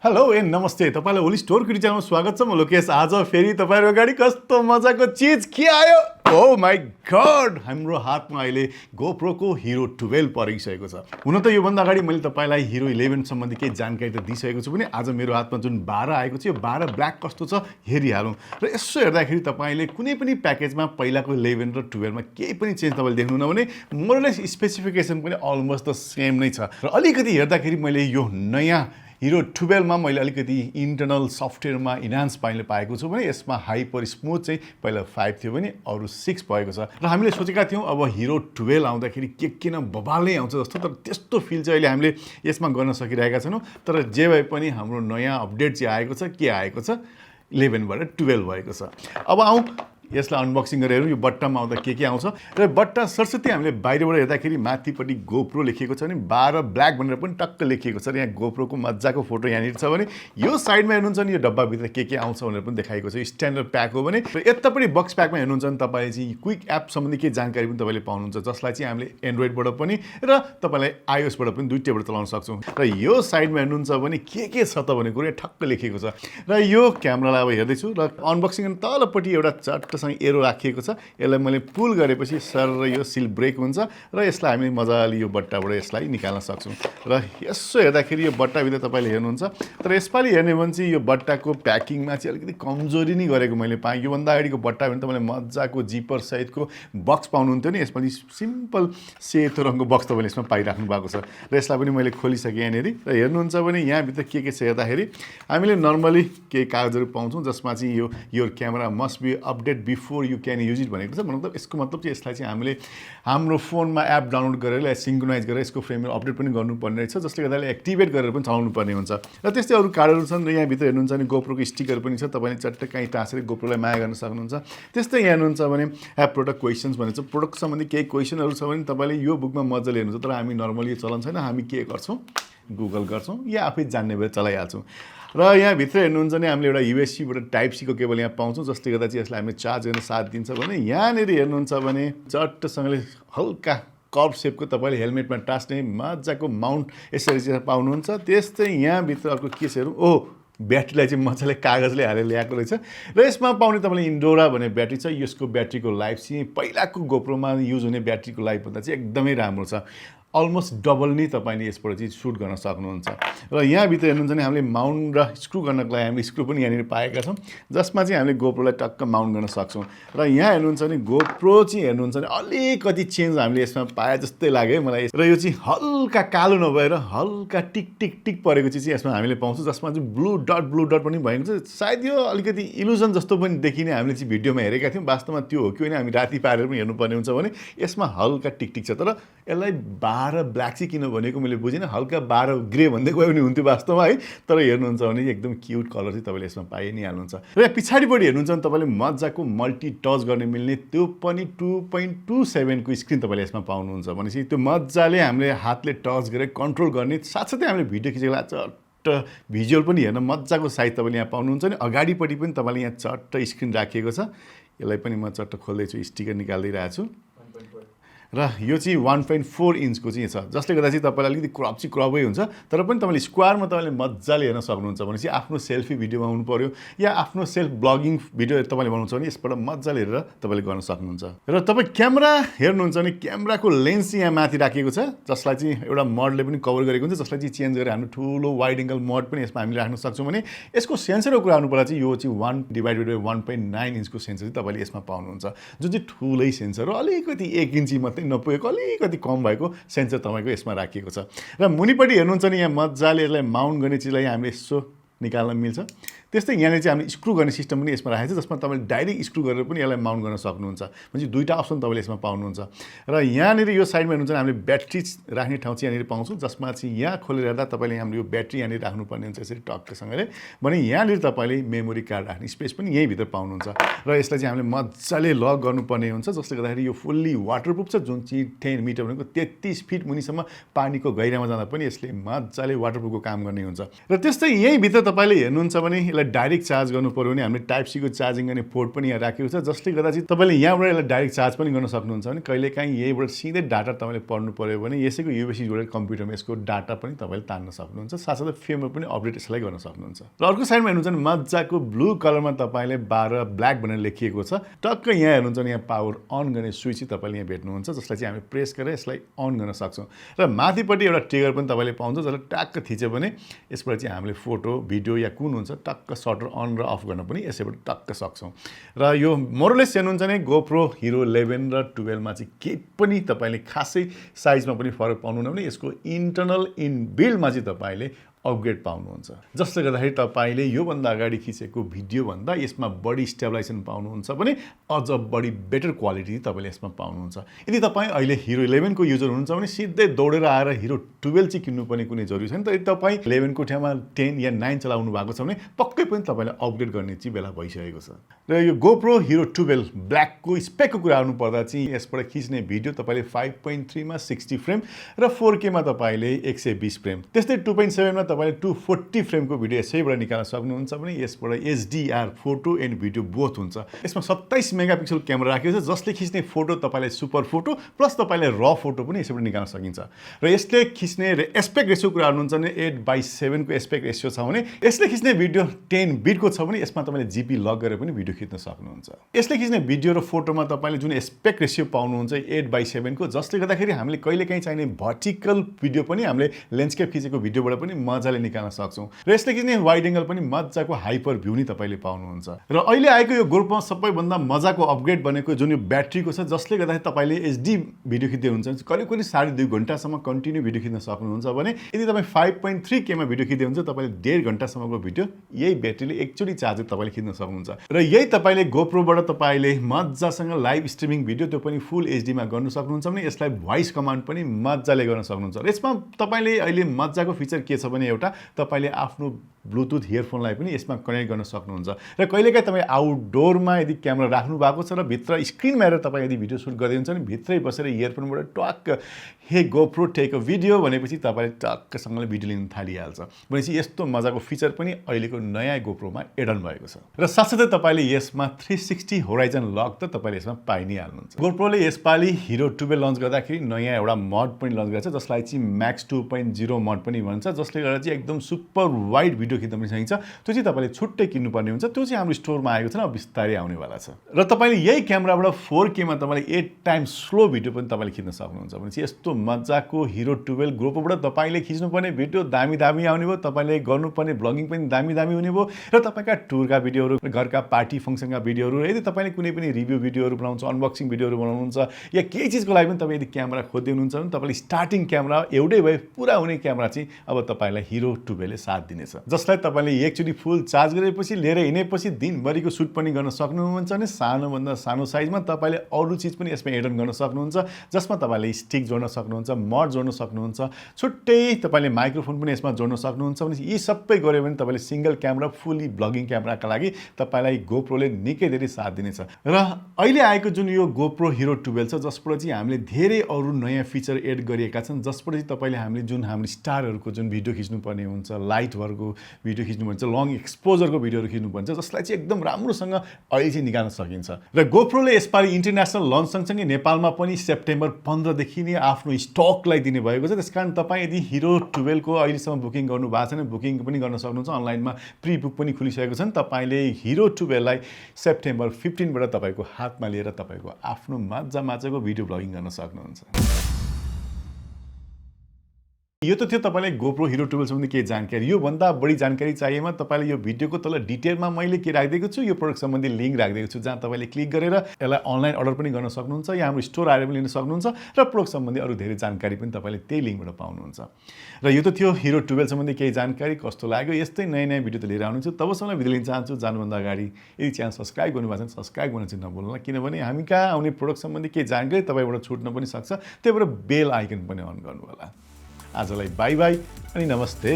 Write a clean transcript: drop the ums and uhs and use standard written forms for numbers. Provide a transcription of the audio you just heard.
Hello नमस्ते तपाईलाई Olizz store PT च्यानलमा स्वागत छ। म लोकेश। आज फेरि तपाईहरुको अगाडि कस्तो मजाको चीज के आयो। ओ माय गॉड, हाम्रो हातमा अहिले GoPro को हिरो 12 परिसकेको छ। हुन त यो भन्दा अगाडि मैले तपाईलाई हिरो 11 सम्बन्धी केही जानकारी त दिइसकेको छु भने आज मेरो हातमा जुन 12 आएको छ यो 12 ब्ल्याक कस्तो छ हेरिहालौं। र यसो हेर्दाखेरि तपाईले कुनै पनि प्याकेजमा पहिलाको 11 र 12 मा केही पनि चेन्ज तपाईले देख्नुहुन्न भने मोरलेस स्पेसिफिकेसन पनि अलमोस्ट द सेम नै छ। र अलिकति हेर्दाखेरि मैले यो नयाँ हिरो 12 मा मैले अलिकति इन्टरनल सफ्टवेयरमा इन्हान्स पाएको छु भने यसमा हाइपर स्मुथ चाहिँ पहिला 5 थियो भने अरु 6 भएको छ। र हामीले सोचेका थियौं अब हिरो 12 आउँदाखेरि के न बबाल नै आउँछ जस्तो, तर त्यस्तो फिल चाहिँ अहिले हामीले यसमा गर्न सकिरहेका छैनौं। तर जे भए पनि हाम्रो नयाँ अपडेट चाहिँ आएको छ। के आएको छ? 11 बाट 12 भएको छ। अब आउँ यसलाई अनबक्सिङ गरेर हेरौँ यो बट्टामा आउँदा के आउँछ। र बट्टा सरस्वती हामीले बाहिरबाट हेर्दाखेरि माथिपट्टि GoPro लेखिएको छ भने 12 ब्ल्याक भनेर पनि टक्क लेखिएको छ। र यहाँ GoPro को मज्जाको फोटो यहाँनिर छ भने यो साइडमा हेर्नुहुन्छ नि यो डब्बाभित्र के आउँछ भनेर पनि देखाएको छ। स्ट्यान्डर्ड प्याक हो भने र यतापट्टि बक्स प्याकमा हेर्नुहुन्छ भने तपाईले चाहिँ क्विक एप सम्बन्धी केही जानकारी पनि तपाईले पाउनुहुन्छ, जसलाई चाहिँ हामीले एन्ड्रोइडबाट पनि र तपाईलाई आइओएसबाट पनि दुईटैबाट चलाउन सक्छौं। र यो साइडमा हेर्नुहुन्छ भने के छ त भन्ने कुरा ठक्क लेखिएको छ। र यो क्यामेरालाई अब हेर्दै छु र अनबक्सिङ गर्न तलपट्टि एउटा चट्टसँग एरो राखिएको छ। यसलाई मैले पुल गरेपछि सर यो सिल ब्रेक हुन्छ र यसलाई हामी मजाले यो बट्टाबाट यसलाई निकाल्न सक्छौं। र यसो हेर्दाखेरि यो बट्टाभित्र तपाईले हेर्नुहुन्छ। तर यसपालि हेर्ने भने चाहिँ यो बट्टाको प्याकिङमा चाहिँ अलिकति कमजोरी नै गरेको मैले पाएँ। यो भन्दा अगाडिको बट्टा भने तपाईले मज्जाको जिपर सहितको बक्स पाउनुहुन्थ्यो नि, यसपालि सिम्पल सेतो रङको बक्स तपाईले यसमा पाइराख्नु भएको छ। र यसलाई पनि मैले खोलिसकेँ यहाँनेरि। र हेर्नुहुन्छ भने यहाँ भित्र के छ हेर्दाखेरि हामीले नर्मली केही कागजहरु पाउँछौं जसमा चाहिँ यो camera must be update before you can use it भनेको छ। मतलब यसको मतलब चाहिँ यसलाई चाहिँ हामीले हाम्रो फोनमा एप डाउनलोड गरेर यसलाई सिंक्रोनाइज गरेर यसको फ्रेममा अपडेट पनि गर्नुपर्ने रहेछ, जसले गर्दा एक्टिभेट गरेर पनि चलाउनु पर्ने हुन्छ। र त्यस्तै अरु कार्डहरु छन्। र यहाँ भित्र हेर्नुहुन्छ भने GoPro को स्टिकर पनि छ। तपाईले चट्ट कहीँ टाँसेर GoPro लाई माया गर्न सक्नुहुन्छ। त्यस्तै यहाँ हेर्नुहुन्छ भने एप प्रोडक्ट क्वेशन्स भनेको छ। प्रोडक्ट सम्बन्धी केही क्वेशनहरु छ भने तपाईले यो बुकमा मज्जाले हेर्नुहुन्छ। तर हामी नर्मली यो चलन छैन, हामी के गर्छौं गुगल गर्छौं या आफै जान्ने भएर चलाइहाल्छौं। र यहाँ भित्र हेर्नुहुन्छ भने हामीले एउटा USB बाट टाइप सी को केबल यहाँ पाउँछौं, जसले गर्दा चाहिँ यसलाई हामीले चार्ज गर्न साथ दिन्छ भने यहाँनेरि हेर्नुहुन्छ भने चट्टसँगले हल्का कर्भ शेपको तपाईले हेलमेटमा टास्ने मज्जाको माउन्ट यसरी चाहिँ पाउनुहुन्छ। त्यस्तै यहाँ भित्र अर्को के छ हेरौँ। ओ ब्याट्रीलाई चाहिँ मजाले कागजले हालेर ल्याएको रहेछ। र यसमा पाउने तपाईले इन्डोरा भन्ने ब्याट्री छ। यसको ब्याट्रीको लाइफ चाहिँ पहिलाको GoPro मा युज हुने ब्याट्रीको लाइफ भन्दा चाहिँ एकदमै राम्रो छ। अलमोस्ट डबल नै तपाईले यसबाट चाहिँ सुट गर्न सक्नुहुन्छ। र यहाँ भित्र हेर्नुहुन्छ भने हामीले माउन्ट र स्क्रु गर्नको लागि हामीले स्क्रु पनि यहाँनिर पाएका छौं, जसमा चाहिँ हामीले GoPro लाई टक्क माउन्ट गर्न सक्छौं। र यहाँ हेर्नुहुन्छ भने GoPro चाहिँ हेर्नुहुन्छ भने अलिकति चेन्ज हामीले यसमा पाए जस्तै लाग्यो मलाई। र यो चाहिँ हल्का कालो नभएर हल्का टिक टिक टिक परेको चाहिँ यसमा हामीले पाउँछौं, जसमा चाहिँ ब्लू डट पनि भएको छ। सायद यो अलिकति इल्युजन जस्तो पनि देखिने हामीले चाहिँ भिडियोमा हेरेका थियौं। वास्तवमा त्यो हो कि होइन हामी राति पारेर पनि हेर्नुपर्ने हुन्छ भने यसमा हल्का टिक टिक छ। तर यसलाई 12 ब्ल्याक चाहिँ किन भनेको मैले बुझिनँ। हल्का 12 ग्रे भन्दै गयो भने हुन्थ्यो वास्तवमा है। तर हेर्नुहुन्छ भने एकदम क्यूट कलर चाहिँ तपाईले यसमा पाइ नै हाल्नुहुन्छ। र यहाँ पछाडिपट्टि हेर्नुहुन्छ भने तपाईले मज्जाको मल्टी टच गर्ने मिल्ने त्यो पनि 2.27 को स्क्रिन तपाईले यसमा पाउनुहुन्छ। भनेपछि त्यो मज्जाले हामीले हातले टच गरेर कन्ट्रोल गर्ने, साथसाथै हामीले भिडियो खिचेको चट्ट भिजुअल पनि हेर्न मज्जाको साइज तपाईले यहाँ पाउनुहुन्छ। नि अगाडिपट्टि पनि तपाईले यहाँ चट्ट स्क्रिन राखिएको छ। यसलाई पनि म चट्ट खोल्दै छु, स्टिकर निकाल्दै रहेछु। र यो चाहिँ 1.4 इन्चको चाहिँ छ, जसले गर्दा चाहिँ तपाईलाई अलिकति क्रप चाहिँ क्रपै हुन्छ। तर पनि तपाईले स्क्वायरमा तपाईले मज्जाले हेर्न सक्नुहुन्छ। भनेपछि आफ्नो सेल्फी भिडियोमा हुनु पर्यो या आफ्नो सेल्फ ब्लगिङ भिडियो तपाईले बनाउनुहुन्छ भने यसबाट मज्जाले हेरेर तपाईले गर्न सक्नुहुन्छ। र तपाई क्यामेरा हेर्नुहुन्छ भने क्यामेराको लेन्स यहाँ माथि राखिएको छ, जसलाई चाहिँ एउटा मडले पनि कभर गरेको हुन्छ, जसलाई चाहिँ चेन्ज गरेर हाम्रो ठुलो वाइड एंगल मड पनि यसमा हामीले राख्न सक्छौं। भने यसको सेन्सरको कुरा गर्नु पर्दा चाहिँ यो चाहिँ 1/1.9 इन्चको सेन्सर चाहिँ तपाईले यसमा पाउनुहुन्छ, जुन चाहिँ ठुलै सेन्सर हो। अलिकति 1 इन्ची मात्रै नपुगेको अलिकति कम भएको सेन्सर तपाईको यसमा राखिएको छ। र मुनिपट्टि हेर्नुहुन्छ नि यहाँ मज्जाले यसलाई माउन्ट गर्ने चिजलाई हामीले यसो निकाल्न मिल्छ। त्यस्तै यहाँले चाहिँ हामीले स्क्रु गर्ने सिस्टम पनि यसमा राखेको छ, जसमा तपाईले डाइरेक्ट स्क्रु गरेर पनि यसलाई माउन्ट गर्न सक्नुहुन्छ। भनेपछि दुईटा अप्सन तपाईले यसमा पाउनुहुन्छ। र यहाँनेरि यो साइडमा हेर्नुहुन्छ भने हामीले ब्याट्री राख्ने ठाउँ चाहिँ यहाँनेरि पाउँछौं, जसमा चाहिँ यहाँ खोलेर हेर्दा तपाईले हाम्रो यो ब्याट्री यहाँनेरि राख्नुपर्ने हुन्छ यसरी टक्कसँगले। भने यहाँनेरि तपाईले मेमोरी कार्ड राख्ने स्पेस पनि यही भित्र पाउनुहुन्छ। र यसलाई चाहिँ हामीले मज्जाले लक गर्नुपर्ने हुन्छ, जसले गर्दाखेरि यो फुल्ली वाटरप्रुफ छ। जुन चाहिँ 10 मिटर भनेको 33 फिट मुनिसम्म पानीको गहिरामा जाँदा पनि यसले मज्जाले वाटरप्रुफको काम गर्ने हुन्छ। र त्यस्तै यही भित्र तपाईले हेर्नुहुन्छ भने यसलाई यसलाई डाइरेक्ट चार्ज गर्नु पर्यो भने हामीले टाइप सी को चार्जिङ गर्ने पोर्ट पनि यहाँ राखेको छ, जसले गर्दा चाहिँ तपाईँले यहाँबाट यसलाई डाइरेक्ट चार्ज पनि गर्न सक्नुहुन्छ भने कहिलेकाहीँ यहीबाट सिधै डाटा तपाईँले पढ्नु पर्यो भने यसैको युएसबी जोडेर कम्प्युटरमा यसको डाटा पनि तपाईँले तान्न सक्नुहुन्छ, साथसाथै फेममा पनि अपडेट यसलाई गर्न सक्नुहुन्छ। र अर्को साइडमा हेर्नुहुन्छ भने मजाको ब्लू कलरमा तपाईँले 12 ब्ल्याक भनेर लेखिएको छ। टक्क यहाँ हेर्नुहुन्छ भने यहाँ पावर अन गर्ने स्विच तपाईँले यहाँ भेट्नुहुन्छ, जसलाई चाहिँ हामी प्रेस गरेर यसलाई अन गर्न सक्छौँ। र माथिपट्टि एउटा ट्रिगर पनि तपाईँले पाउँछ, जसलाई ट्याक्क थिच्यो भने यसबाट चाहिँ हामीले फोटो भिडियो या कुन हुन्छ टक्क सटर अन र अफ गर्न पनि यसैबाट टक्क सक्छौँ। र यो मोरलेस हेर्नुहुन्छ भने GoPro Hero 11 र 12 मा चाहिँ केही पनि तपाईँले खासै साइजमा पनि फरक पाउनुहुन्न भने यसको इन्टरनल इनबिल्डमा चाहिँ तपाईँले अपग्रेड पाउनुहुन्छ, जसले गर्दाखेरि तपाईँले योभन्दा अगाडि खिचेको भिडियोभन्दा यसमा बढी स्टेबलाइजेसन पाउनुहुन्छ भने अझ बढी बेटर क्वालिटी तपाईँले यसमा पाउनुहुन्छ। यदि तपाईँ अहिले Hero 11 को युजर हुनुहुन्छ भने सिधै दौडेर आएर Hero 12 चाहिँ किन्नुपर्ने कुनै जरुरी छैन। तर यदि तपाईँ 11 को ठाउँमा 10 या 9 चलाउनु भएको छ भने पक्कै पनि तपाईँले अपग्रेड गर्ने चाहिँ बेला भइसकेको छ। र यो GoPro Hero 12 ब्ल्याकको स्पेकको कुरा आउनु पर्दा चाहिँ यसबाट खिच्ने भिडियो तपाईँले 5.3 मा 60 फ्रेम र 4K मा तपाईँले 120 फ्रेम, त्यस्तै 2.7 मा तपाईँले 240 फ्रेमको भिडियो यसैबाट निकाल्न सक्नुहुन्छ भने यसबाट HDR photo and video both हुन्छ। यसमा 27 मेगापिक्सल क्यामेरा राखेको छ, जसले खिच्ने फोटो तपाईँलाई सुपर फोटो प्लस तपाईँले र फोटो पनि यसैबाट निकाल्न सकिन्छ। र यसले खिच्ने एस्पेक्ट रेसियो कुरा गर्नुहुन्छ भने 8:7 को एस्पेक्ट रेसियो छ भने यसले खिच्ने भिडियो 10 बिटको छ भने यसमा तपाईँले जिपी लक गरेर पनि भिडियो खिच्न सक्नुहुन्छ। यसले खिच्ने भिडियो र फोटोमा तपाईँले जुन एस्पेक्ट रेसियो पाउनुहुन्छ 8:7 को, जसले गर्दाखेरि हामीले कहिलेकाहीँ चाहिने भर्टिकल भिडियो पनि हामीले ल्यान्डस्केप खिचेको भिडियोबाट पनि मजाले निकाल्न सक्छौँ। र यसले खिच्ने वाइड एङ्गल पनि मजाको हाइपर भ्यू नि तपाईँले पाउनुहुन्छ। र अहिले आएको यो GoPro सबैभन्दा मजाको अपग्रेड बनेको जुन यो ब्याट्रीको छ, जसले गर्दाखेरि तपाईँले HD भिडियो खिच्दै हुन्छ करिब 2.5 घण्टासम्म कन्टिन्यू भिडियो खिच्न सक्नुहुन्छ भने यदि तपाईँ 5.3K मा भिडियो खिच्दै हुन्छ तपाईँले 1.5 घण्टासम्मको भिडियो यही ब्याट्रीले एकचोटि चार्ज तपाईँले खिच्न सक्नुहुन्छ। र यही तपाईँले GoProबाट तपाईँले मजासँग लाइभ स्ट्रिमिङ भिडियो त्यो पनि फुल HD मा गर्न सक्नुहुन्छ भने यसलाई भोइस कमान्ड पनि मजाले गर्न सक्नुहुन्छ। र यसमा तपाईँले अहिले मजाको फिचर के छ भने एउटा तपाईँले आफ्नो ब्लुटुथ इयरफोनलाई पनि यसमा कनेक्ट गर्न सक्नुहुन्छ। र कहिलेकाहीँ तपाईँ आउटडोरमा यदि क्यामेरा राख्नु भएको छ र भित्र स्क्रिनमा हेरेर तपाईँ यदि भिडियो सुट गर्दै हुन्छ भने भित्रै बसेर इयरफोनबाट टक्क हे GoPro टेक अ भिडियो भनेपछि तपाईँले टक्कसँगले भिडियो लिन थालिहाल्छ। भनेपछि यस्तो मजाको फिचर पनि अहिलेको नयाँ GoProमा एड अन भएको छ। र साथसाथै तपाईँले यसमा 360 होराइजन लक त तपाईँले यसमा पाइ नै हाल्नुहुन्छ। GoProले यसपालि Hero 12 लन्च गर्दाखेरि नयाँ एउटा मड पनि लन्च गरेको छ, जसलाई चाहिँ Max 2.0 मड पनि भन्छ, जसले गर्दा चाहिँ एकदम सुपर वाइड भिडियो खिच्न पनि सकिन्छ। त्यो चाहिँ तपाईँले छुट्टै किन्नुपर्ने हुन्छ, त्यो चाहिँ हाम्रो स्टोरमा आएको छैन, अब बिस्तारै आउनेवाला छ। र तपाईँले यही क्यामेराबाट 4K मा तपाईँले 8 टाइम्स स्लो भिडियो पनि तपाईँले खिच्न सक्नुहुन्छ। भनेपछि यस्तो मजाको Hero 12 GoProबाट तपाईँले खिच्नुपर्ने भिडियो दामी दामी आउने भयो, तपाईँले गर्नुपर्ने ब्लगिङ पनि दामी दामी हुने भयो। र तपाईँका टुरका भिडियोहरू, घरका पार्टी फङ्सनका भिडियोहरू, यदि तपाईँले कुनै पनि रिभ्यू भिडियोहरू बनाउनुहुन्छ, अनबक्सिङ भिडियोहरू बनाउनुहुन्छ या केही चिजको लागि पनि तपाईँ यदि क्यामेरा खोज्दै हुनुहुन्छ भने तपाईँले स्टार्टिङ क्यामेरा एउटै भए पुरा हुने क्यामेरा चाहिँ अब तपाईँलाई Hero 12 ले साथ दिनेछ, जसलाई तपाईँले एकचोटि फुल चार्ज गरेपछि लिएर हिँडेपछि दिनभरिको सुट पनि गर्न सक्नुहुन्छ भने सानोभन्दा सानो साइजमा तपाईँले अरू चिज पनि यसमा एड अन गर्न सक्नुहुन्छ, जसमा तपाईँले स्टिक जोड्न सक्नुहुन्छ, मड जोड्न सक्नुहुन्छ, छुट्टै तपाईँले माइक्रोफोन पनि यसमा जोड्न सक्नुहुन्छ। भने यी सबै गऱ्यो भने तपाईँले सिंगल क्यामेरा फुल्ली ब्लगिङ क्यामेराका लागि तपाईँलाई GoProले निकै धेरै साथ दिनेछ। र अहिले आएको जुन यो GoPro Hero 12 छ, जसबाट चाहिँ हामीले धेरै अरू नयाँ फिचर एड गरिएका छन्, जसबाट चाहिँ तपाईँले हामीले जुन हाम्रो स्टारहरूको जुन भिडियो खिच्नुपर्ने हुन्छ, लाइटहरूको भिडियो खिच्नुपर्ने हुन्छ, लङ एक्सपोजरको भिडियोहरू खिच्नुपर्ने हुन्छ, जसलाई चाहिँ एकदम राम्रोसँग अहिले चाहिँ निकाल्न सकिन्छ। र GoProले यसपालि इन्टरनेसनल लन्च सँगसँगै नेपालमा पनि सेप्टेम्बर 15 देखि नै आफ्नो स्टकलाई दिने भएको छ। त्यसकारण तपाईँ यदि Hero 12 को अहिलेसम्म बुकिङ गर्नु भएको छैन, बुकिङ पनि गर्न सक्नुहुन्छ। अनलाइनमा प्री बुक पनि खुलिसकेको छ। तपाईँले Hero 12 लाई सेप्टेम्बर 15 बाट तपाईँको हातमा लिएर तपाईँको आफ्नो मजाको भिडियो ब्लगिङ गर्न सक्नुहुन्छ। यो त थियो तपाईलाई GoPro Hero 12 सम्बन्धी केही जानकारी। यो भन्दा बढी जानकारी चाहिएमा तपाईले यो भिडियोको तल डिटेलमा मैले के राखिदिएको छु, यो प्रोडक्ट सम्बन्धी लिंक राखिदिएको छु, जहाँ तपाईले क्लिक गरेर यसलाई अनलाइन अर्डर पनि गर्न सक्नुहुन्छ या हाम्रो स्टोर आएर पनि लिन सक्नुहुन्छ र प्रोडक्ट सम्बन्धी अरु धेरै जानकारी पनि तपाईले त्यही लिंकबाट पाउनुहुन्छ। र यो त थियो Hero 12 सम्बन्धी केही जानकारी। कस्तो लाग्यो? यस्तै नयाँभिडियो त लिएर आउनुहुन्छ। तबसम्म भिडियो लिन चाहन्छु जानुभन्दा अगाडि यदि च्यानल सब्स्क्राइब गर्नुभएको छैन सब्स्क्राइब गर्न चाहिँ नभुल्नुहोला, किनभने हामी कहाँ आउने प्रोडक्ट सम्बन्धी केही जानकारी तपाईबाट छुट्न पनि सक्छ। त्यही भएर बेल आइकन पनि अन गर्नु होला। आजलाई बाइ बाइ अनि नमस्ते।